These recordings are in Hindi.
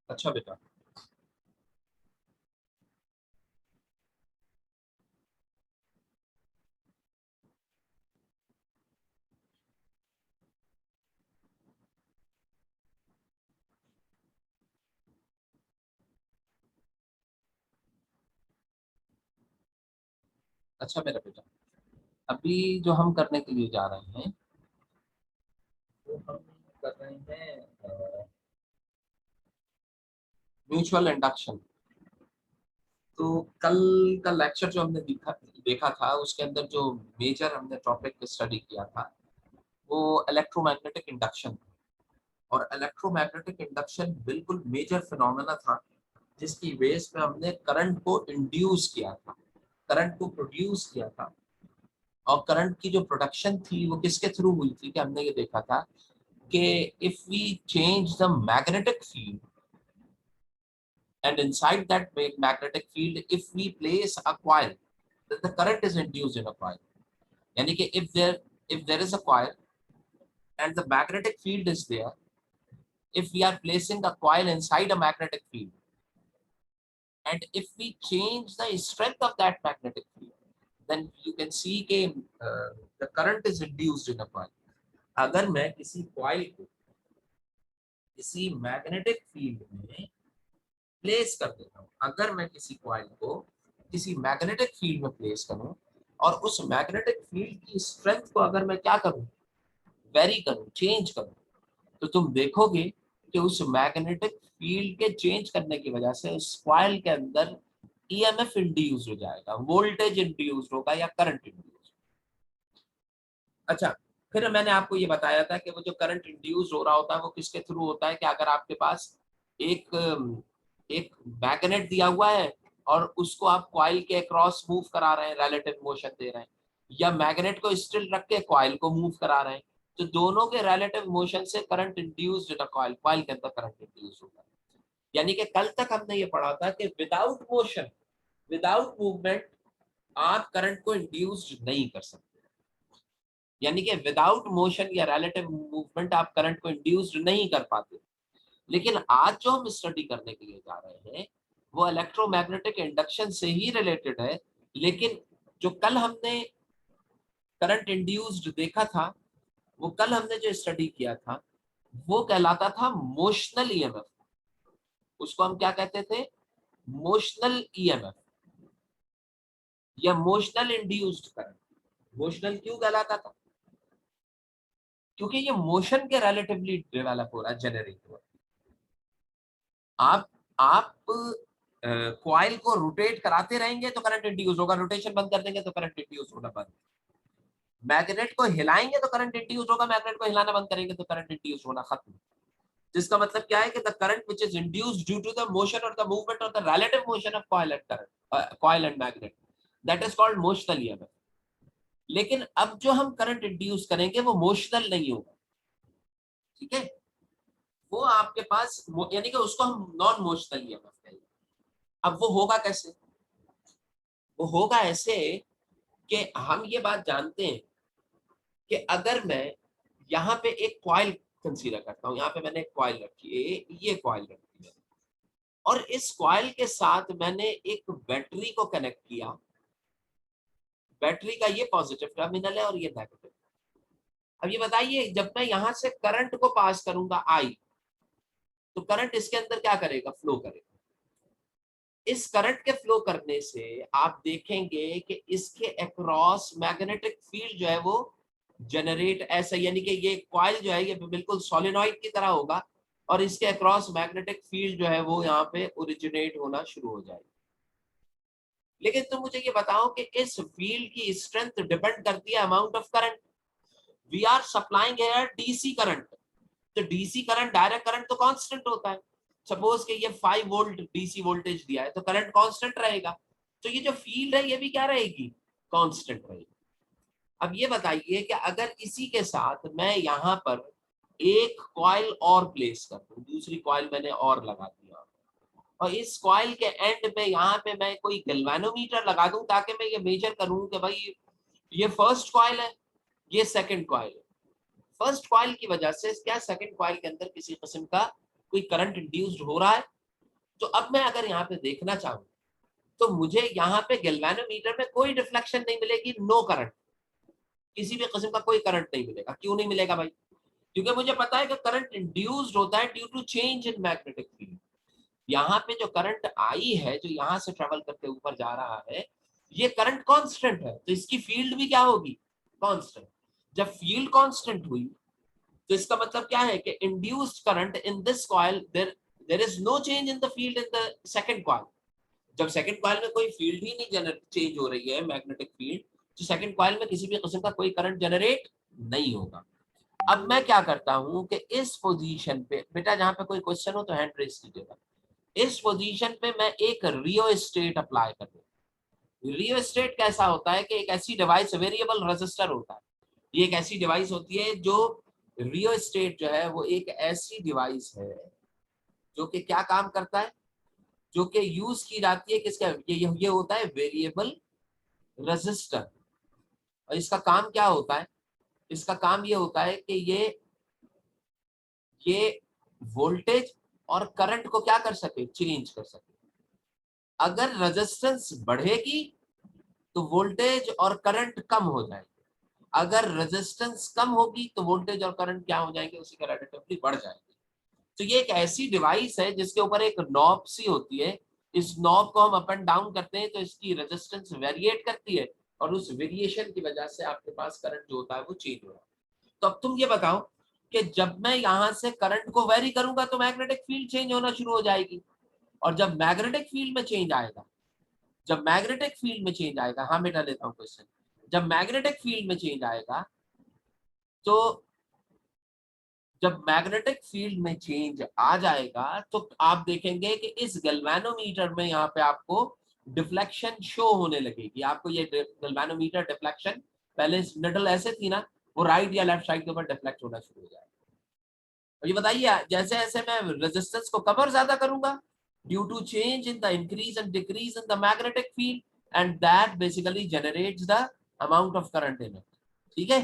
अच्छा बेटा, अच्छा मेरा बेटा, अभी जो हम करने के लिए जा रहे हैं वो हम कर रहे हैं म्यूचुअल इंडक्शन। तो कल का लेक्चर जो हमने देखा देखा था उसके अंदर जो मेजर हमने टॉपिक स्टडी किया था वो इलेक्ट्रोमैग्नेटिक इंडक्शन। और इलेक्ट्रोमैग्नेटिक इंडक्शन बिल्कुल मेजर फिनोमेना था जिसकी बेस पे हमने करंट को इंड्यूस किया था, करंट को प्रोड्यूस किया था। और करंट की जो प्रोडक्शन थी वो किसके थ्रू हुई थी कि हमने ये देखा था कि if we change the magnetic field and inside that magnetic field if we place a coil, then the current is induced in a coil. यानी कि if there is a coil and the magnetic field is there, if we are placing a coil inside a magnetic field and if we change the strength of that magnetic field, then you can see कि the current is induced in a coil. अगर मैं किसी coil को किसी magnetic field में प्लेस कर देता हूँ, अगर मैं किसी कॉइल को किसी मैग्नेटिक फील्ड में प्लेस करूँ और उस मैग्नेटिक फील्ड की स्ट्रेंथ को अगर मैं क्या करूँ, वेरी करूँ, चेंज करूँ, तो तुम देखोगे कि उस मैग्नेटिक फील्ड के चेंज करने की वजह से उस कॉइल के अंदर ईएमएफ इंड्यूस हो जाएगा, वोल्टेज इंड्यूस होगा या करंट इंड्यूस। अच्छा, फिर मैंने आपको ये बताया था कि वो जो करंट इंड्यूस हो रहा होता है वो किसके थ्रू होता है कि अगर आपके पास एक एक मैग्नेट दिया हुआ है और उसको आप कॉइल के अक्रॉस मूव करा रहे हैं, रिलेटिव मोशन दे रहे हैं, या मैग्नेट को स्टिल रख के कॉइल को मूव करा रहे हैं, तो दोनों के रिलेटिव मोशन से current induced in coil, coil के अंदर करंट इंड्यूस होता है। यानी कि कल तक हमने ये पढ़ा था कि विदाउट मोशन, विदाउट मूवमेंट आप करंट को इंड्यूस्ड नहीं कर सकते। यानी कि विदाउट मोशन या रिलेटिव मूवमेंट आप करंट को इंड्यूस्ड नहीं कर पाते। लेकिन आज जो हम स्टडी करने के लिए जा रहे हैं वो इलेक्ट्रोमैग्नेटिक इंडक्शन से ही रिलेटेड है। लेकिन जो कल हमने करंट इंड्यूस्ड देखा था, वो कल हमने जो स्टडी किया था वो कहलाता था मोशनल ईएमएफ। उसको हम क्या कहते थे, मोशनल ईएमएफ या मोशनल इंड्यूस्ड करंट। मोशनल क्यों कहलाता था? क्योंकि ये मोशन के रिलेटिवली डेवलप हो रहा है, जनरेट हो रहा है। आप कॉइल को रोटेट कराते रहेंगे तो करंट इंड्यूस होगा, रोटेशन बंद कर देंगे तो करंट इंड्यूस होना बंद। मैग्नेट को हिलाएंगे तो करंट इंड्यूस होगा, मैग्नेट को हिलाना बंद करेंगे तो करंट इंड्यूस होना खत्म। जिसका मतलब क्या है कि the current which is induced due to the motion और द मूवमेंट और the relative motion of coil and current, coil and magnet, that is called motional EMF. लेकिन अब जो हम करंट इंड्यूस करेंगे वो मोशनल नहीं होगा, ठीक है? वो आपके पास यानी कि उसको हम नॉन मोशनल ईएमएफ कहेंगे। अब वो होगा कैसे? वो होगा ऐसे कि हम ये बात जानते हैं कि अगर मैं यहाँ पे एक कॉइल कंसीडर करता हूँ, यहाँ पे मैंने एक कॉइल रखी है, ये कॉइल रखी है, और इस कॉइल के साथ मैंने एक बैटरी को कनेक्ट किया। बैटरी का ये पॉजिटिव टर्मिनल है और ये नेगेटिव। अब ये बताइए, जब मैं यहाँ से करंट को पास करूंगा आई, तो करंट इसके अंदर क्या करेगा, फ्लो करेगा। इस करंट के फ्लो करने से आप देखेंगे कि इसके अक्रॉस मैग्नेटिक फील्ड जो है वो जनरेट ऐसा, यानी कि ये कॉइल जो है ये बिल्कुल सोलेनॉइड की तरह होगा और इसके अक्रॉस मैग्नेटिक फील्ड जो है वो यहाँ पे ओरिजिनेट होना शुरू हो जाएगी। लेकिन तुम मुझे ये बताओ कि इस फील्ड की स्ट्रेंथ डिपेंड करती है amount of current. We are supplying here DC current, तो डीसी करंट, डायरेक्ट करंट तो कांस्टेंट होता है। सपोज कि ये 5 वोल्ट डीसी वोल्टेज दिया है तो करंट कांस्टेंट रहेगा, तो ये जो फील्ड है ये भी क्या रहेगी, कांस्टेंट रहेगी। अब ये बताइए कि अगर इसी के साथ मैं यहाँ पर एक कॉइल और प्लेस कर दूं, दूसरी कॉइल मैंने और लगा दिया, और इस कॉइल के एंड पे यहाँ पे मैं कोई गैल्वेनोमीटर लगा दूं ताकि मैं ये मेजर करूं कि भाई ये फर्स्ट कॉइल है, ये सेकंड कॉइल है। फर्स्ट कॉइल की वजह से क्या सेकंड कॉइल के अंदर किसी किस्म का कोई करंट इंड्यूस्ड हो रहा है? तो अब मैं अगर यहाँ पे देखना चाहूँ तो मुझे यहाँ पे गैल्वेनोमीटर में कोई डिफ्लेक्शन नहीं मिलेगी, नो करंट, किसी भी किस्म का कोई करंट नहीं मिलेगा। क्यों नहीं मिलेगा भाई? क्योंकि मुझे पता है कि करंट इंड्यूस्ड होता है due to change in magnetic field. यहाँ पे जो करंट आई है, जो यहाँ से ट्रेवल करके ऊपर जा रहा है, ये करंट कांस्टेंट है, तो इसकी फील्ड भी क्या होगी? कांस्टेंट। जब फील्ड कांस्टेंट हुई तो इसका मतलब क्या है कि induced current in this coil, there is no change in the field in the second coil. जब सेकंड कॉइल में कोई फील्ड ही नहीं चेंज हो रही है, मैग्नेटिक फील्ड, तो सेकंड कॉइल में किसी भी किस्म का कोई करंट जनरेट नहीं होगा। अब मैं क्या करता हूं कि इस पोजीशन पे, बेटा जहां पे कोई क्वेश्चन हो तो हैंड रेज कीजिएगा, इस पोजीशन पे मैं एक रियोस्टेट अप्लाई कर दूं। रियोस्टेट कैसा होता है कि एक ऐसी डिवाइस, वेरिएबल रेजिस्टर होता है, ये एक ऐसी डिवाइस होती है जो रियोस्टेट जो है वो एक ऐसी डिवाइस है जो कि क्या काम करता है, जो कि यूज की जाती है किसका, ये होता है वेरिएबल रेजिस्टर। और इसका काम क्या होता है? इसका काम ये होता है कि ये वोल्टेज और करंट को क्या कर सके, चेंज कर सके। अगर रेजिस्टेंस बढ़ेगी तो वोल्टेज और करंट कम हो जाएगी, अगर रेजिस्टेंस कम होगी तो वोल्टेज और करंट क्या हो जाएंगे, उसी का रिलेटिवली बढ़ जाएंगे। तो ये एक ऐसी डिवाइस है जिसके ऊपर एक नॉब सी होती है, इस नॉब को हम अप एंड डाउन करते हैं तो इसकी रेजिस्टेंस वेरिएट करती है, और उस वेरिएशन की वजह से आपके पास करंट जो होता है वो चेंज हो रहा है। तो अब तुम ये बताओ कि जब मैं यहाँ से करंट को वेरी करूंगा तो मैग्नेटिक फील्ड चेंज होना शुरू हो जाएगी, और जब मैग्नेटिक फील्ड में चेंज आएगा, जब मैग्नेटिक फील्ड में चेंज आएगा, हाँ बेटा लेता हूँ क्वेश्चन, जब मैग्नेटिक फील्ड में चेंज आएगा तो जब मैग्नेटिक फील्ड में चेंज आ जाएगा तो आप देखेंगे कि इस गैल्वेनोमीटर में यहाँ पे आपको डिफ्लेक्शन शो होने लगेगी। आपको ये गैल्वेनोमीटर डिफ्लेक्शन, पहले निडल ऐसे थी ना, वो राइट या लेफ्ट साइड के ऊपर डिफ्लेक्ट होना शुरू हो जाएगा। और ये बताइए, जैसे जैसे मैं रेजिस्टेंस को कम और ज्यादा करूंगा due to change in the increase and decrease in the magnetic field, and that basically generates the amount of current in it. ठीक है,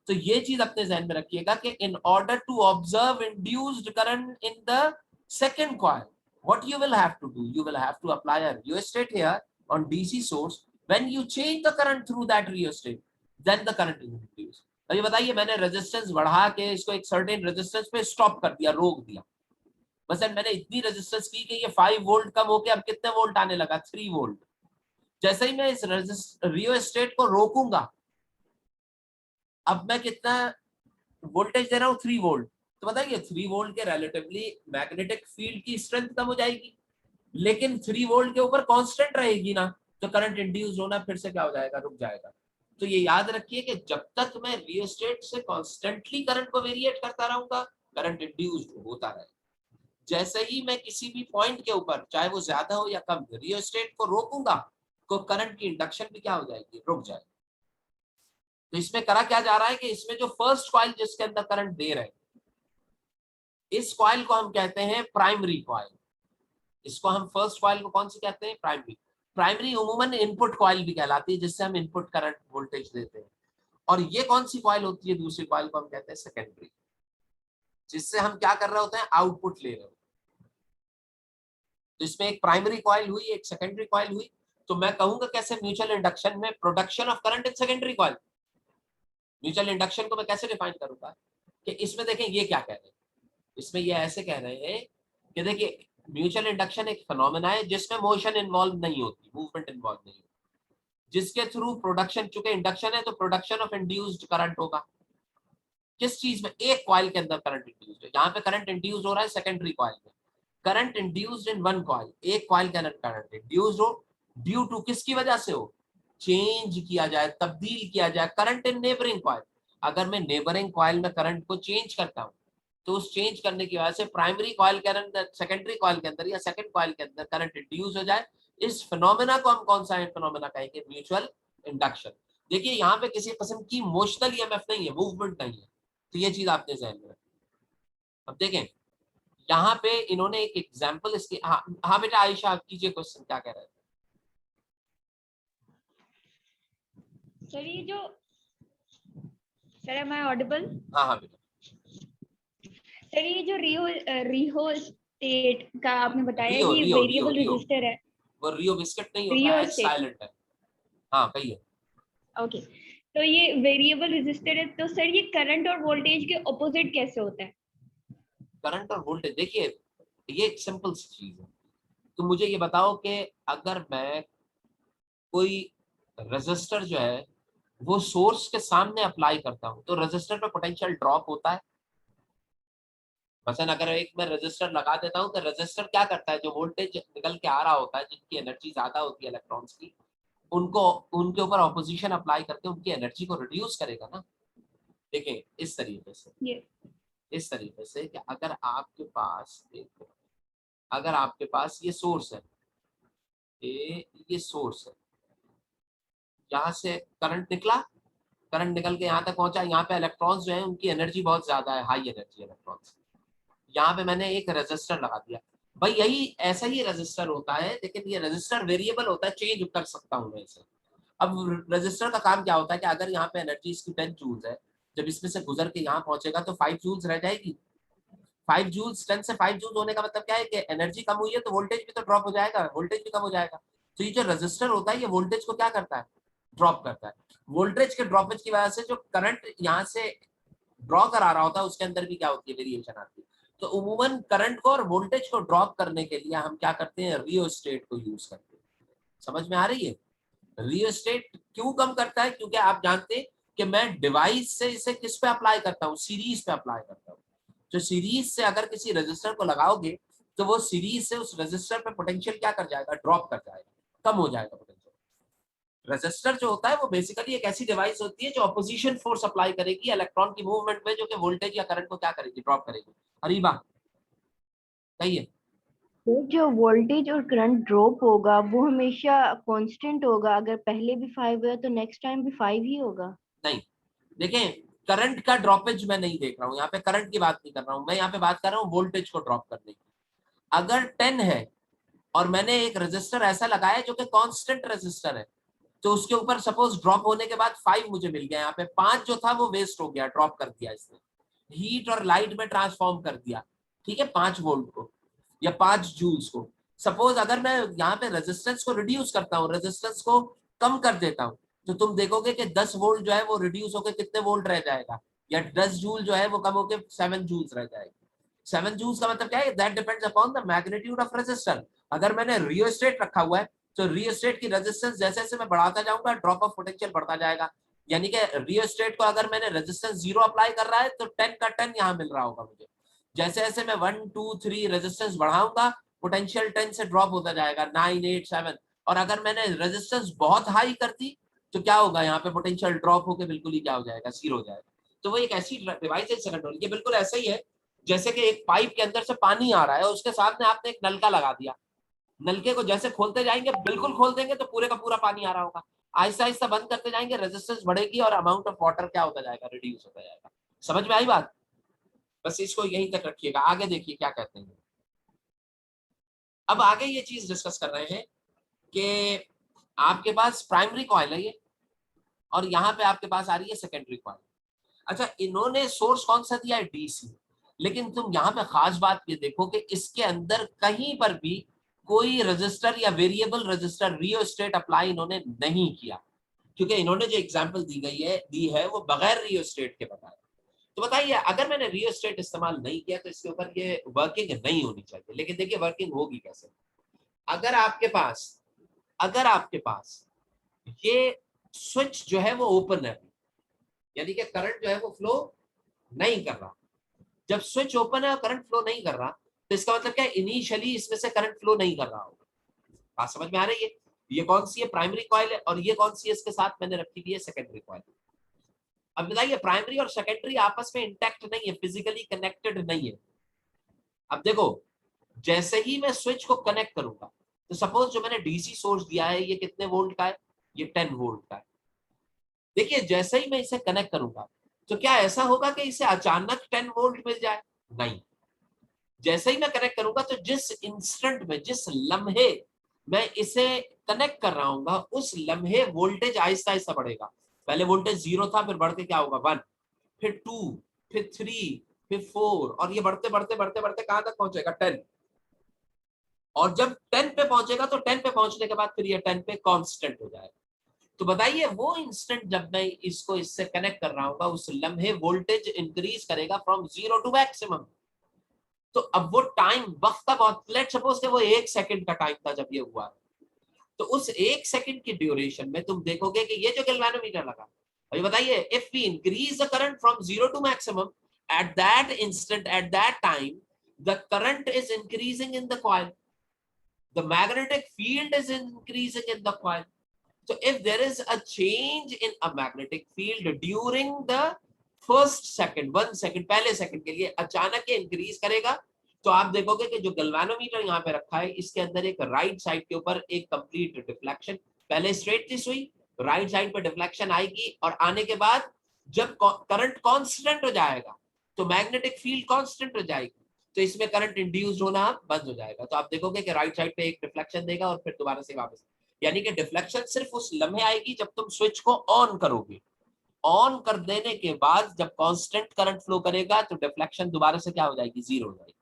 तो ये चीज अपने ध्यान में रखिएगा कि in order to observe induced current in the second coil, what you will have to do, you will have to apply a rheostat here on DC source. When you change the current through that rheostat, then the current is reduced. तो ये बताइए, मैंने रेजिस्टेंस बढ़ा के इसको एक सर्टेन रेजिस्टेंस पे स्टॉप कर दिया, रोक दिया, मतलब मैंने इतनी रेजिस्टेंस की कि ये 5 वोल्ट कम होके अब कितने वोल्ट आने लगा, 3 वोल्ट। जैसे ही मैं इस रियोस्टेट को रोकूंगा, अब मैं कितना वोल्टेज दे रहा हूँ, 3 वोल्ट। तो बताइए 3 वोल्ट के रिलेटिवली मैग्नेटिक फील्ड की स्ट्रेंथ कम हो जाएगी, लेकिन 3 वोल्ट के ऊपर कांस्टेंट रहेगी ना, तो करंट इंड्यूस होना फिर से क्या हो जाएगा, रुक जाएगा। तो ये याद रखिए कि जब तक मैं रियोस्टेट से कांस्टेंटली करंट को वेरिएट करता रहूंगा, करंट इंड्यूस्ड होता रहेगा। जैसे ही मैं किसी भी पॉइंट के ऊपर, चाहे वो ज्यादा हो या कम, रियोस्टेट को रोकूंगा तो करंट की इंडक्शन भी क्या हो जाएगी, रुक जाएगी। तो इसमें करा क्या जा रहा है कि इसमें जो फर्स्ट कॉइल जिसके अंदर करंट दे रहे हैं, इस कॉइल को हम कहते हैं प्राइमरी कॉइल। इसको हम फर्स्ट कॉइल को कौन सी कहते हैं, प्राइमरी। प्राइमरी उमूमन इनपुट कॉइल भी कहलाती है, जिससे हम इनपुट करंट वोल्टेज देते हैं। और ये कौन सी कॉइल होती है, दूसरी कॉइल को हम कहते हैं सेकेंडरी, जिससे हम क्या कर रहे होते हैं, आउटपुट ले रहे होते हैं। तो इसमें एक प्राइमरी कॉइल हुई, एक सेकेंडरी कॉइल हुई। तो मैं कहूंगा कैसे, म्यूचुअल इंडक्शन में production of current in secondary coil. Mutual induction को मैं कैसे डिफाइन करूंगा कि इसमें देखें ये क्या कह रहे हैं, इसमें ये ऐसे कह रहे हैं कि देखिए म्यूचुअल इंडक्शन एक फिनोमेना है जिसमें मोशन इन्वॉल्व नहीं होती, मूवमेंट इन्वॉल्व नहीं होती, जिसके थ्रू प्रोडक्शन, चूंकि इंडक्शन है तो प्रोडक्शन ऑफ इंड्यूस्ड करंट होगा। किस चीज में, एक कॉइल के अंदर करंट इंड्यूस्ड है, यहाँ पे करंट इंड्यूस हो रहा है सेकेंडरी कॉइल में, current induced in one coil, एक कॉइल के अंदर करंट इंड्यूस्ड हो, ड्यू टू किसकी वजह से हो, चेंज किया जाए, तब्दील किया जाए करंट इन नेबरिंग कॉइल। अगर मैं नेबरिंग कॉइल में करंट को चेंज करता हूँ तो उस चेंज करने की वजह से प्राइमरी कॉइल के अंदर, सेकेंडरी कॉइल के अंदर या सेकंड कॉइल के अंदर करंट इंड्यूस हो जाए, इस फिनोमेना को हम कौन सा फिनोमेना कहेंगे, म्यूचुअल इंडक्शन। देखिए यहाँ पे किसी किस्म की मोशनल ईएमएफ नहीं है, मूवमेंट नहीं है, तो ये चीज आपने ध्यान में रखी। अब देखें यहाँ पे इन्होंने एक एग्जाम्पल इसके, हाँ हाँ बेटा आयशा आप कीजिए क्वेश्चन, क्या कह रहे हैं। सर ये जो, सर एम आई ऑडिबल? हाँ हाँ बेटा। सर ये जो स्टेट का आपने बताया रियो कि रियो रियो वेरिएबल रियो रेजिस्टर है। वो रियो बिस्किट नहीं होता, रियो एच स्टेट। साइलेंट है। हाँ कहिए। ओके, तो ये वेरिएबल रेजिस्टर है, तो सर ये करंट और वोल्टेज के ऑपोजिट कैसे होता है? करंट और वोल्टेज देखिए, ये एक सिंपल सी चीज है। तो मुझे ये बताओ कि अगर मैं कोई रेजिस्टर जो है वो सोर्स के सामने अप्लाई करता हूँ तो रेजिस्टर पे पोटेंशियल ड्रॉप होता है। मसलन अगर एक मैं रेजिस्टर लगा देता हूँ तो रेजिस्टर क्या करता है, जो वोल्टेज निकल के आ रहा होता है, जिनकी एनर्जी ज्यादा होती है इलेक्ट्रॉन्स की, उनको उनके ऊपर ऑपोजिशन अप्लाई करके उनकी एनर्जी को रिड्यूस करेगा ना। देखिए इस तरीके से, ये इस तरीके से कि अगर आपके पास एक, अगर आपके पास ये सोर्स है, ये सोर्स है, यहाँ से करंट निकला, करंट निकल के यहाँ तक पहुंचा, यहाँ पे इलेक्ट्रॉन्स जो है उनकी एनर्जी बहुत ज्यादा है, हाई एनर्जी इलेक्ट्रॉन्स। यहाँ पे मैंने एक रेजिस्टर लगा दिया, भाई यही ऐसा ही रेजिस्टर होता है, लेकिन ये रेजिस्टर वेरिएबल होता है, चेंज कर सकता हूँ मैं इसे। अब रेजिस्टर का काम क्या होता है कि अगर यहाँ पे एनर्जी इसकी 10 जूल्स है, जब इसमें से गुजर के यहाँ पहुंचेगा तो 5 जूल्स रह जाएगी। 5 जूल्स, 10 से 5 जूल्स होने का मतलब क्या है कि एनर्जी कम हुई है तो वोल्टेज भी तो ड्रॉप हो जाएगा, वोल्टेज भी कम हो जाएगा। तो ये जो रेजिस्टर होता है ये वोल्टेज को क्या करता है, ड्रॉप करता है। वोल्टेज के ड्रॉपेज की वजह से जो करंट यहाँ से ड्रॉ करा रहा होता है उसके अंदर भी क्या होती है, वेरिएशन आती है। तो उमूमन करंट को और वोल्टेज को ड्रॉप करने के लिए हम क्या करते हैं, रियोस्टेट को यूज करते हैं। समझ में आ रही है? रियोस्टेट क्यों कम करता है, क्योंकि आप जानते हैं कि मैं डिवाइस से इसे किस पे अप्लाई करता हूँ, सीरीज पे अप्लाई करता हूँ। जो सीरीज से अगर किसी रेजिस्टर को लगाओगे तो वो सीरीज से उस रेजिस्टर पे पोटेंशियल क्या कर जाएगा, ड्रॉप कर जाएगा, कम हो जाएगा पोटेंशियल। रेजिस्टर जो होता है वो बेसिकली एक ऐसी डिवाइस होती है जो अपोजिशन फोर्स अप्लाई करेगी इलेक्ट्रॉन की मूवमेंट में, जो कि वोल्टेज या करंट को क्या करेगी, ड्रॉप करेगी। अरीबा सही है? तो जो वोल्टेज और करंट ड्रॉप होगा वो हमेशा कांस्टेंट होगा, अगर पहले भी 5 है तो नेक्स्ट टाइम भी 5 ही होगा? नहीं, देखें करंट का ड्रॉपेज मैं नहीं देख रहा हूँ यहाँ पे, करंट की बात नहीं कर रहा हूँ मैं, यहाँ पे बात कर रहा हूँ वोल्टेज को ड्रॉप करने की। अगर 10 है और मैंने एक रेजिस्टर ऐसा लगाया जो कि कांस्टेंट रेजिस्टर है, तो उसके ऊपर सपोज ड्रॉप होने के बाद 5 मुझे मिल गया, यहाँ पे 5 जो था वो वेस्ट हो गया, ड्रॉप कर दिया इसने, हीट और लाइट में ट्रांसफॉर्म कर दिया, ठीक है, 5 वोल्ट को या 5 जूल्स को। सपोज अगर मैं यहाँ पे रेजिस्टेंस को रिड्यूस करता हूँ, रेजिस्टेंस को कम कर देता हूँ, तो तुम देखोगे कि 10 वोल्ट जो है वो रिड्यूस होकर कितने वोल्ट रह जाएगा, या 10 जूल जो है वो कम होकर 7 जूल्स रह जाएगा। 7 जूल्स का मतलब क्या है, that depends upon the magnitude of resistor. अगर मैंने रियोस्टेट रखा हुआ है तो रियोस्टेट की रेजिस्टेंस जैसे जैसे मैं बढ़ाता जाऊंगा ड्रॉप ऑफ पोटेंशियल बढ़ता जाएगा। यानी कि रियोस्टेट को अगर मैंने रेजिस्टेंस 0 अप्लाई कर रहा है तो 10 का 10 यहाँ मिल रहा होगा मुझे। जैसे जैसे मैं 1 2 3 रेजिस्टेंस बढ़ाऊंगा पोटेंशियल 10 से ड्रॉप होता जाएगा 9 8 7। और अगर मैंने रेजिस्टेंस बहुत हाई कर दी तो क्या होगा, यहाँ पे पोटेंशियल ड्रॉप होकर बिल्कुल ही क्या हो जाएगा, 0 हो जाएगा। तो वो एक ऐसी डिवाइस है कंट्रोल, ये बिल्कुल ऐसा ही है जैसे कि एक पाइप के अंदर से पानी आ रहा है, उसके साथ में आपने एक नलका लगा दिया, नलके को जैसे खोलते जाएंगे, बिल्कुल खोल देंगे तो पूरे का पूरा पानी आ रहा होगा, आहिस्ता आहिस्ता बंद करते जाएंगे, रेजिस्टेंस बढ़ेगी और अमाउंट ऑफ वाटर क्या होता जाएगा, रिड्यूस होता जाएगा। समझ में आई बात? बस इसको यहीं तक रखिएगा, आगे देखिए क्या कहते हैं। अब आगे ये चीज डिस्कस कर रहे हैं कि आपके पास प्राइमरी कॉइल है ये, और यहाँ पे आपके पास आ रही है सेकेंडरी कॉइल। अच्छा, इन्होंने सोर्स कौन सा दिया है, डीसी, लेकिन तुम यहाँ पे खास बात ये देखो कि इसके अंदर कहीं पर भी कोई रजिस्टर या वेरिएबल रजिस्टर रियोस्टेट अप्लाई इन्होंने नहीं किया, क्योंकि इन्होंने जो एग्जांपल दी है वो बगैर रियोस्टेट के बताया। तो बताइए अगर मैंने रियोस्टेट इस्तेमाल नहीं किया तो इसके ऊपर ये वर्किंग नहीं होनी चाहिए, लेकिन देखिए वर्किंग होगी कैसे। अगर आपके पास ये स्विच जो है वो ओपन है, यानी कि करंट जो है वो फ्लो नहीं कर रहा। जब स्विच ओपन है और करंट फ्लो नहीं कर रहा तो इसका मतलब क्या है, इनिशियली इसमें से करंट फ्लो नहीं कर रहा होगा। बात समझ में आ रही है? ये कौन सी है, प्राइमरी कॉइल है, और ये कौन सी है, इसके साथ मैंने रखी हुई है सेकेंडरी कॉइल। अब बताइए प्राइमरी और सेकेंडरी आपस में इंटैक्ट नहीं है, फिजिकली कनेक्टेड नहीं है। अब देखो जैसे ही मैं स्विच को कनेक्ट करूंगा, तो सपोज जो मैंने डीसी सोर्स दिया है ये कितने वोल्ट का है, ये 10 वोल्ट का है। देखिए जैसे ही मैं इसे कनेक्ट करूंगा तो क्या ऐसा होगा कि इसे अचानक 10 वोल्ट मिल जाए, नहीं। जैसे ही मैं कनेक्ट करूंगा तो जिस इंस्टेंट में, जिस लम्हे मैं इसे कनेक्ट कर रहा हूँ उस लम्हे वोल्टेज आहिस्ता आहिस्ता बढ़ेगा। पहले वोल्टेज 0 था, फिर बढ़ के क्या होगा 1, फिर 2, फिर 3, फिर 4, और ये बढ़ते बढ़ते बढ़ते बढ़ते कहां तक पहुंचेगा 10। और जब 10 पे पहुंचेगा तो 10 पे पहुंचने के बाद फिर ये 10 पे कांस्टेंट हो जाएगा। तो बताइए वो इंस्टेंट जब मैं इसको इससे कनेक्ट कर रहा हूँ उस लम्हे वोल्टेज इंक्रीज करेगा फ्रॉम 0 टू मैक्सिमम। तो अब वो टाइम वक्त का बहुत, लेट्स सपोज कि वो 1 सेकंड का टाइम था जब ये हुआ, तो उस 1 सेकंड की ड्यूरेशन में तुम देखोगे कि ये जो गैल्वेनोमीटर लगा, अभी बताइए if we increase the current from 0 to maximum at that instant, at that time, the current is increasing in the coil, the magnetic field is increasing in the coil. So if there is a change in a magnetic field during the first second, 1 second, पहले सेकंड के लिए अचानक ये इंक्रीज करेगा, तो आप देखोगे कि जो गैल्वेनोमीटर यहाँ पे रखा है इसके अंदर एक राइट साइड के ऊपर एक कंप्लीट डिफ्लेक्शन, पहले स्ट्रेट दिस हुई, राइट साइड पे डिफ्लेक्शन आएगी, और आने के बाद जब करंट कांस्टेंट हो जाएगा तो मैग्नेटिक फील्ड कांस्टेंट हो जाएगी, तो इसमें करंट इंड्यूस्ड होना बंद हो जाएगा। तो आप देखोगे कि राइट साइड पे एक डिफ्लेक्शन देगा और फिर दोबारा से वापस, यानी कि डिफ्लेक्शन सिर्फ उस लम्हे आएगी जब तुम स्विच को ऑन करोगे। ऑन कर देने के बाद जब कांस्टेंट करंट फ्लो करेगा तो डिफ्लेक्शन दोबारा से क्या हो जाएगी, जीरो हो जाएगी,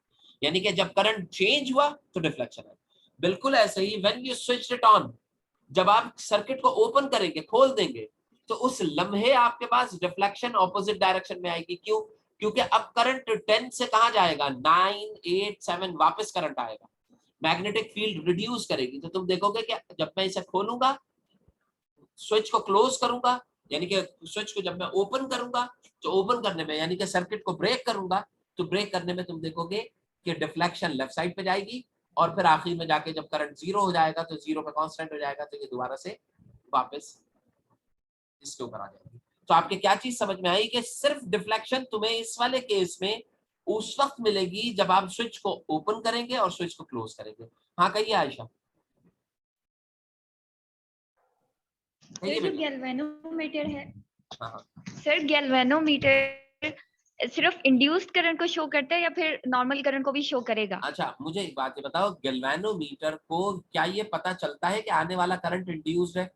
यानी कि जब करंट चेंज हुआ तो डिफ्लेक्शन है। बिल्कुल ऐसे ही when you switch it on, जब आप सर्किट को ओपन करेंगे, खोल देंगे, तो उस लम्हे आपके पास डिफ्लेक्शन ऑपोजिट डायरेक्शन में आएगी। क्यों? क्योंकि अब करंट 10 से कहां जाएगा, 9, 8, 7 वापस करंट आएगा, मैग्नेटिक फील्ड रिड्यूस करेगी। तो तुम देखोगे कि जब मैं इसे खोलूंगा, स्विच को क्लोज करूंगा, यानी कि स्विच को जब मैं ओपन करूंगा, तो ओपन करने में यानी कि सर्किट को ब्रेक करूंगा, तो ब्रेक करने में तुम देखोगे कि डिफ्लेक्शन लेफ्ट साइड पे जाएगी, और फिर आखिर में जाके जब करंट जीरो हो जाएगा तो जीरो पे कांस्टेंट हो जाएगा, तो ये दोबारा से वापस इसके ऊपर आ जाएगी। तो आपके क्या चीज समझ में आई कि सिर्फ डिफ्लेक्शन तुम्हें इस वाले केस में उस वक्त मिलेगी जब आप स्विच को ओपन करेंगे और स्विच को क्लोज करेंगे। हाँ कहिए आयशा। सर जो गैल्वेनोमीटर है, हाँ सर गैल्वेनोमीटर सिर्फ इंड्यूस्ड करंट को शो करता है या फिर नॉर्मल करंट को भी शो करेगा? अच्छा, मुझे एक बात ये बताओ, गैल्वेनोमीटर को क्या ये पता चलता है कि आने वाला करंट इंड्यूस्ड है?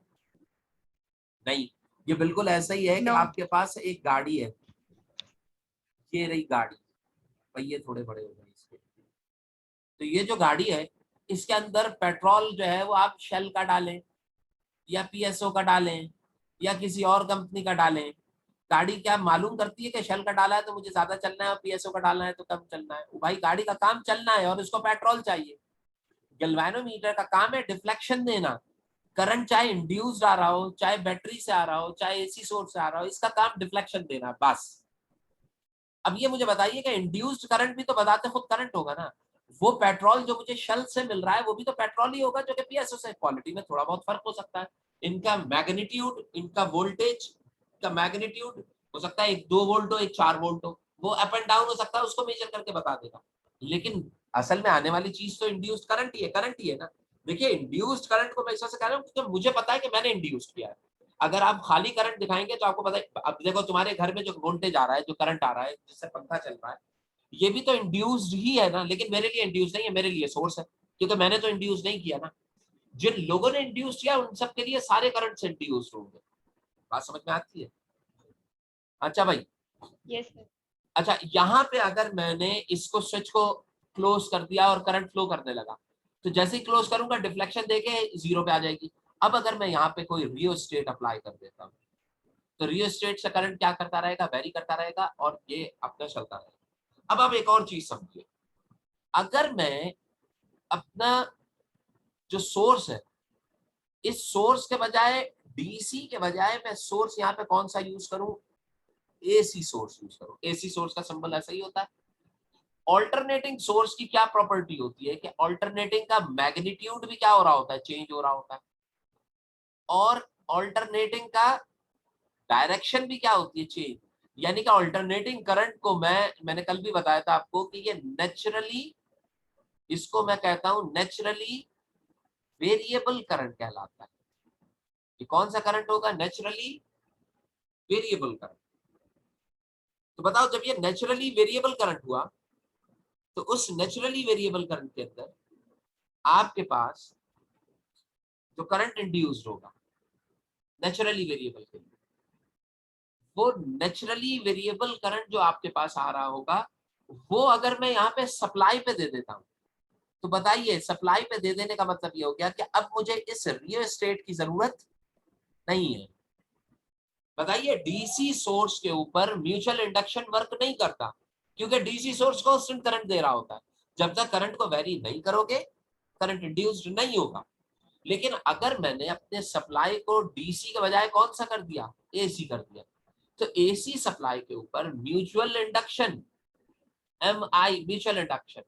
नहीं, ये बिल्कुल ऐसा ही है कि आपके पास एक गाड़ी है, ये रही गाड़ी, पहिए थोड़े बड़े हो गए इसके, तो ये जो गाड़ी है इसके अंदर पेट्रोल जो है वो आप शेल का डालें या पीएसओ का डालें या किसी और कंपनी का डालें, गाड़ी क्या मालूम करती है कि शेल का डाला है तो मुझे ज्यादा चलना है और पीएसओ का डालना है तो कम चलना है? भाई गाड़ी का काम चलना है और उसको पेट्रोल चाहिए। गैल्वेनोमीटर का काम है डिफ्लेक्शन देना, करंट चाहे इंड्यूस्ड आ रहा हो, चाहे बैटरी से आ रहा हो, चाहे एसी सोर्स से आ रहा हो, इसका काम डिफ्लेक्शन देना बस। अब ये मुझे बताइए कि इंड्यूस्ड करंट भी तो बताते खुद करंट होगा ना, वो पेट्रोल जो मुझे शेल से मिल रहा है वो भी तो पेट्रोल ही होगा, जो कि पीएसओ से। क्वालिटी में थोड़ा बहुत फर्क हो सकता है, इनका मैग्नीट्यूड, इनका वोल्टेज का मैग्नीट्यूड हो सकता है, एक 2 वोल्ट हो, एक 4 वोल्ट हो, वो अप एंड डाउन हो सकता है, उसको मेजर करके बता देगा। लेकिन असल में आने वाली चीज तो इंड्यूस्ड करंट ही है, करंट ही है ना। देखिए इंड्यूस्ड करंट को मैं इस वजह से कह रहा हूँ क्योंकि मुझे पता है कि मैंने इंड्यूस्ड किया है। अगर आप खाली करंट दिखाएंगे तो आपको पता है, अब देखो तुम्हारे घर में जो वोल्टेज आ रहा है, जो करंट आ रहा है जिससे पंखा चल रहा है, ये भी तो इंड्यूस्ड ही है ना, लेकिन मेरे लिए इंड्यूस्ड नहीं है, मेरे लिए सोर्स है, क्योंकि मैंने तो इंड्यूस नहीं किया ना। जिन लोगों ने इंड्यूस किया उन सब के लिए सारे करंट से इंड्यूस्ड होंगे। बात समझ में आती है? अच्छा भाई, यस सर। अच्छा यहाँ पे अगर मैंने इसको स्विच को क्लोज कर दिया और करंट फ्लो करने लगा, तो जैसे ही क्लोज करूंगा डिफ्लेक्शन देके जीरो पे आ जाएगी। अब अगर मैं यहाँ पे कोई रियोस्टेट अप्लाई कर देता हूँ, तो रियोस्टेट से करंट क्या करता रहेगा, वेरी करता रहेगा और ये अपना चलता रहेगा। अब आप एक और चीज समझिए, अगर मैं अपना जो सोर्स है, इस सोर्स के बजाय, डीसी के बजाय मैं सोर्स यहाँ पे कौन सा यूज करूं, एसी सोर्स यूज करूं। एसी सोर्स का सिंबल ऐसा ही होता है। ऑल्टरनेटिंग सोर्स की क्या प्रॉपर्टी होती है कि ऑल्टरनेटिंग का मैग्नीट्यूड भी क्या हो रहा होता है, चेंज हो रहा होता है, और ऑल्टरनेटिंग का डायरेक्शन भी क्या होती है, चेंज। यानी कि ऑल्टरनेटिंग करंट को मैंने कल भी बताया था आपको कि ये नेचुरली, इसको मैं कहता हूं नेचुरली वेरिएबल करंट कहलाता है। ये कौन सा करंट होगा, नेचुरली वेरिएबल करंट। तो बताओ जब ये नेचुरली वेरिएबल करंट हुआ, तो उस नेचुरली वेरिएबल करंट के अंदर आपके पास जो करंट इंड्यूस्ड होगा नेचुरली वेरिएबल के लिए, वो नेचुरली वेरिएबल करंट जो आपके पास आ रहा होगा, वो अगर मैं यहाँ पे सप्लाई पे दे देता हूँ, तो बताइए सप्लाई पे दे देने का मतलब ये हो गया कि अब मुझे इस रियो स्टेट की जरूरत नहीं है। बताइए डीसी सोर्स के ऊपर म्यूचुअल इंडक्शन वर्क नहीं करता, क्योंकि डीसी सोर्स कांस्टेंट करंट दे रहा होता है। जब तक करंट को वेरी नहीं करोगे करंट इंड्यूस्ड नहीं होगा। लेकिन अगर मैंने अपने सप्लाई को डीसी के बजाय कौन सा कर दिया, एसी कर दिया, तो एसी सप्लाई के ऊपर mutual induction, MI mutual induction,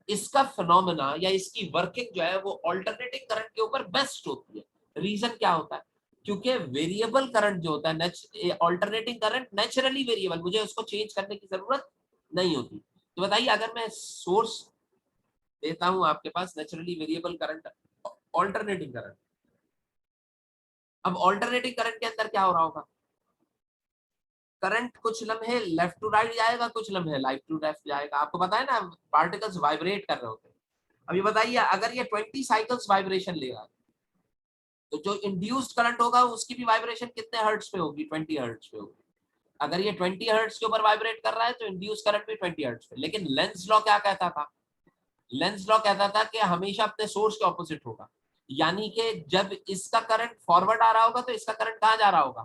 इसका फिनोमेना या इसकी वर्किंग जो है वो अल्टरनेटिंग करंट के ऊपर बेस्ट होती है। रीजन क्या होता है, क्योंकि वेरिएबल करंट जो होता है, अल्टरनेटिंग करंट नेचुरली वेरिएबल, मुझे उसको चेंज करने की जरूरत नहीं होती। तो बताइए अगर मैं सोर्स देता हूं आपके पास naturally variable current, alternating current, अब अल्टरनेटिंग करंट के अंदर क्या हो रहा होगा, करंट कुछ लम्हे लेफ्ट टू राइट जाएगा, कुछ लम्हे राइट टू लेफ्ट जाएगा। आपको पता है ना पार्टिकल्स वाइब्रेट कर रहे होते हैं। अब ये बताइए अगर ये 20 साइकिल्स वाइब्रेशन ले रहा है तो जो इंड्यूस्ड करंट होगा उसकी भी वाइब्रेशन कितने हर्ट्ज पे होगी, 20 हर्ट्ज पे होगी। अगर ये 20 हर्ट्ज के ऊपर वाइब्रेट कर रहा है तो इंड्यूस करंट भी 20 हर्ट्ज पे। लेकिन लेंज लॉ क्या कहता था, लेंज लॉ कहता था कि हमेशा अपने सोर्स के ऑपोजिट होगा, यानी कि जब इसका करंट फॉरवर्ड आ रहा होगा तो इसका करंट कहाँ जा रहा होगा,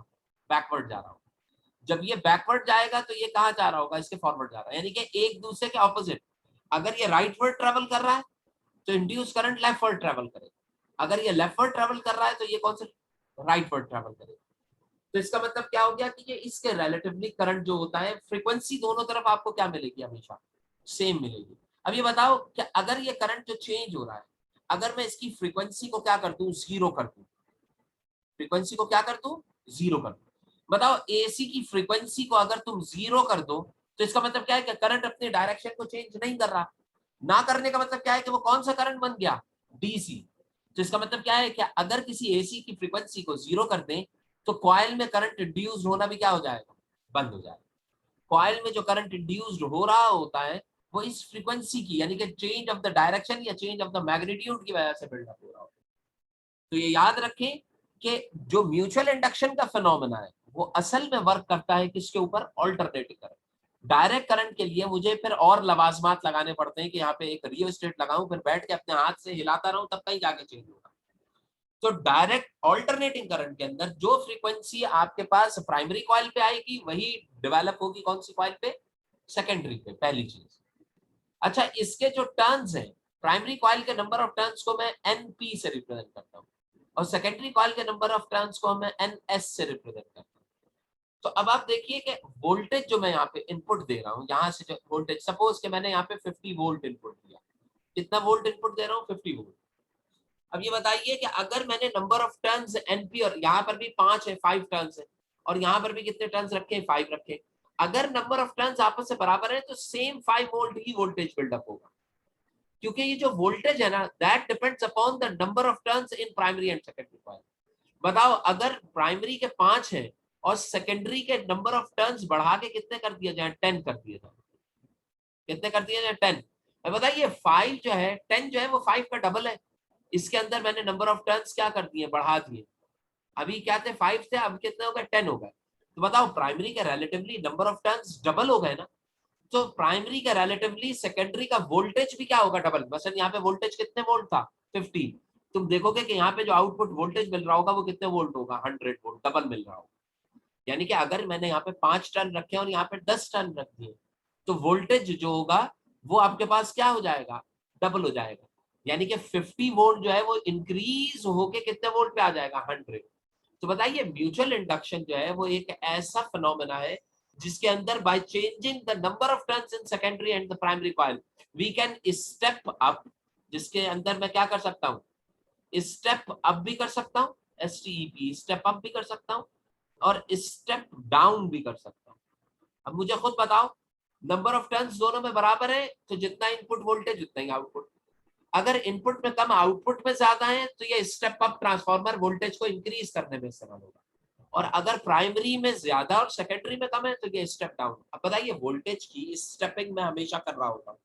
बैकवर्ड जा रहा होगा। जब ये बैकवर्ड जाएगा तो ये कहाँ जा रहा होगा, इसके फॉरवर्ड जा रहा है, यानी कि एक दूसरे के ऑपोजिट। अगर ये राइटवर्ड ट्रेवल कर रहा है तो इंड्यूस करंट लेफ्टवर्ड ट्रेवल करेगा, अगर ये लेफ्टवर्ड ट्रेवल कर रहा है तो ये कौन सा राइटवर्ड ट्रेवल करेगा। तो इसका मतलब क्या हो गया कि ये इसके रिलेटिवली करंट जो होता है, फ्रीक्वेंसी दोनों तरफ आपको क्या मिलेगी, हमेशा सेम मिलेगी। अब ये बताओ कि अगर ये करंट जो चेंज हो रहा है, अगर मैं इसकी फ्रीक्वेंसी को क्या कर दूं, जीरो कर दूं, फ्रीक्वेंसी को क्या कर दूं, जीरो कर दूं। बताओ एसी की फ्रीक्वेंसी को अगर तुम जीरो कर दो तो इसका मतलब क्या है कि करंट अपनी डायरेक्शन को चेंज नहीं कर रहा। ना करने का मतलब क्या है कि वो कौन सा करंट बन गया, डीसी। तो इसका मतलब क्या है कि अगर किसी एसी की फ्रीक्वेंसी को जीरो कर दें तो कॉइल में करंट इंड्यूस्ड होना भी क्या हो जाएगा, बंद हो जाएगा। कॉइल में जो करंट इंड्यूस्ड हो रहा होता है वो इस फ्रीक्वेंसी की, यानी कि चेंज ऑफ द डायरेक्शन या चेंज ऑफ द मैग्नीट्यूड की वजह से बिल्डअप हो रहा होता है। तो ये याद रखें कि जो म्यूचुअल इंडक्शन का फिनोमेना है वो असल में वर्क करता है किसके ऊपर, अल्टरनेटिंग करंट। डायरेक्ट करंट के लिए मुझे फिर और लवाजमात लगाने पड़ते हैं कि यहाँ पे एक रियो स्टेट लगाऊं, फिर बैठ के अपने हाथ से हिलाता रहूं, तब कहीं जाके चेंज होगा। तो डायरेक्ट अल्टरनेटिंग करंट के अंदर जो फ्रीक्वेंसी आपके पास प्राइमरी कॉइल पे आएगी वही डेवलप होगी कौन सी कॉइल पे, सेकेंडरी पे, पहली चीज। अच्छा इसके जो टर्न्स हैं, प्राइमरी कॉइल के नंबर ऑफ टर्न्स को मैं एनपी से रिप्रेजेंट करता हूँ और सेकेंडरी कॉइल के नंबर ऑफ टर्न्स को मैं एनएस से रिप्रेजेंट करता हूँ। तो अब आप देखिए कि वोल्टेज जो मैं यहाँ पे इनपुट दे रहा हूँ, यहाँ से जो वोल्टेज, सपोज कि मैंने यहाँ पे 50 वोल्ट इनपुट दिया, कितना वोल्ट इनपुट दे रहा हूँ, 50 वोल्ट। अब ये बताइए कि अगर मैंने नंबर ऑफ टर्न्स एनपी, और यहाँ पर भी 5 है, 5 टर्न्स है, और यहाँ पर भी कितने टर्न्स रखे, 5 रखे, अगर नंबर ऑफ टर्न्स आपस से बराबर है तो सेम 5 वोल्ट ही वोल्टेज बिल्डअप होगा, क्योंकि ये जो वोल्टेज है ना, that depends upon the number of turns in primary and secondary coil. बताओ अगर प्राइमरी के 5 हैं और सेकेंडरी के नंबर ऑफ टर्न्स बढ़ा के कितने कर दिया जाए, 10 कर दिया जाए, कितने कर दिया जाए, 10। अब बताइए 5 जो है, 10 जो है वो 5 का डबल है। इसके अंदर मैंने नंबर ऑफ टर्न्स क्या कर दिए, बढ़ा दिए। अभी क्या थे, 5 थे, अब कितने हो गए, 10 हो गए। तो बताओ प्राइमरी के relatively number of turns double हो गए ना, तो प्राइमरी का रिलेटिवली सेकेंडरी का वोल्टेज भी क्या होगा, डबल। बस यहाँ पे वोल्टेज कितने वोल्ट था, 50। तुम देखोगे कि यहाँ पे जो आउटपुट वोल्टेज मिल रहा होगा वो कितने वोल्ट होगा, 100 वोल्ट, डबल मिल रहा होगा। यानी कि अगर मैंने यहाँ पे 5 टर्न रखे और यहाँ पे 10 टर्न रख दिए तो वोल्टेज जो होगा वो आपके पास क्या हो जाएगा, डबल हो जाएगा। यानी कि 50 वोल्ट जो है वो इंक्रीज होके कितने वोल्ट पे आ जाएगा, 100। तो बताइए म्यूचुअल इंडक्शन जो है वो एक ऐसा फिनोमेना है जिसके अंदर by changing the number of turns in secondary and the primary coil we can step up, जिसके अंदर मैं क्या कर सकता हूँ, स्टेप अप भी कर सकता हूँ, STEP स्टेप अप भी कर सकता हूँ और स्टेप डाउन भी कर सकता हूँ। अब मुझे खुद बताओ, नंबर ऑफ टर्न्स दोनों में बराबर है तो जितना इनपुट वोल्टेज उतना ही आउटपुट। अगर इनपुट में कम आउटपुट में ज्यादा है तो ये स्टेप अप ट्रांसफार्मर वोल्टेज को इंक्रीज करने में इस्तेमाल होगा, और अगर प्राइमरी में ज्यादा और सेकेंडरी में कम है तो ये स्टेप डाउन। अब बताइए वोल्टेज की स्टेपिंग में हमेशा कर रहा होता हूँ।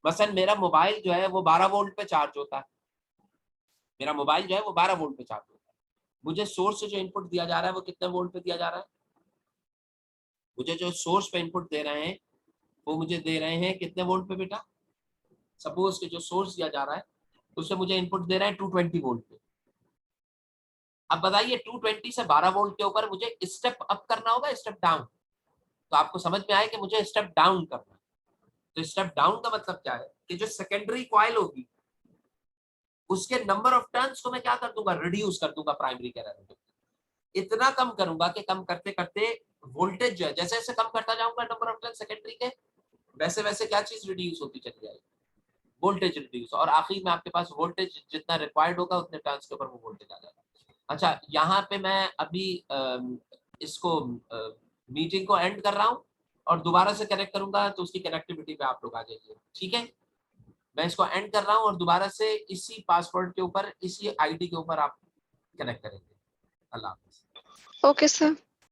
मसलन मेरा मोबाइल जो है वो 12 वोल्ट पे चार्ज होता है, मेरा मोबाइल जो है वो 12 वोल्ट पे चार्ज होता है। मुझे सोर्स से जो इनपुट दिया जा रहा है वो कितने वोल्ट पे दिया जा रहा है, मुझे जो सोर्स पे इनपुट दे रहे हैं वो मुझे दे रहे हैं कितने वोल्ट पे बेटा, सपोज कि जो सोर्स दिया जा रहा है उससे मुझे इनपुट दे रहा है 220 वोल्ट पे। अब बताइए 220 से 12 वोल्ट के ऊपर मुझे स्टेप अप करना होगा, स्टेप डाउन? तो आपको समझ में आया कि मुझे स्टेप डाउन करना है। तो स्टेप डाउन का मतलब क्या है कि जो सेकेंडरी कॉइल होगी उसके नंबर ऑफ टर्न्स को मैं क्या कर दूंगा, रिड्यूस कर दूंगा प्राइमरी के रेलेटिव। इतना कम करूंगा कि कम करते करते वोल्टेज जो है जैसे जैसे कम करता जाऊंगा नंबर ऑफ टर्न सेकेंडरी के, वैसे वैसे क्या चीज रिड्यूस होती चली जाएगी, वोल्टेज रिड्यूस, और आखिर में आपके पास वोल्टेज जितना रिक्वायर्ड होगा उतने टर्न्स के ऊपर वो वोल्टेज आ जाएगा। अच्छा, यहाँ पे मैं अभी इसको मीटिंग को एंड कर रहा हूँ और दोबारा से कनेक्ट करूंगा, तो उसकी कनेक्टिविटी पे आप लोग आ जाइए, ठीक है? मैं इसको एंड कर रहा हूँ और दोबारा से इसी पासवर्ड के ऊपर, इसी आईडी के ऊपर आप कनेक्ट करेंगे। अल्लाह हाफिज़। Okay sir.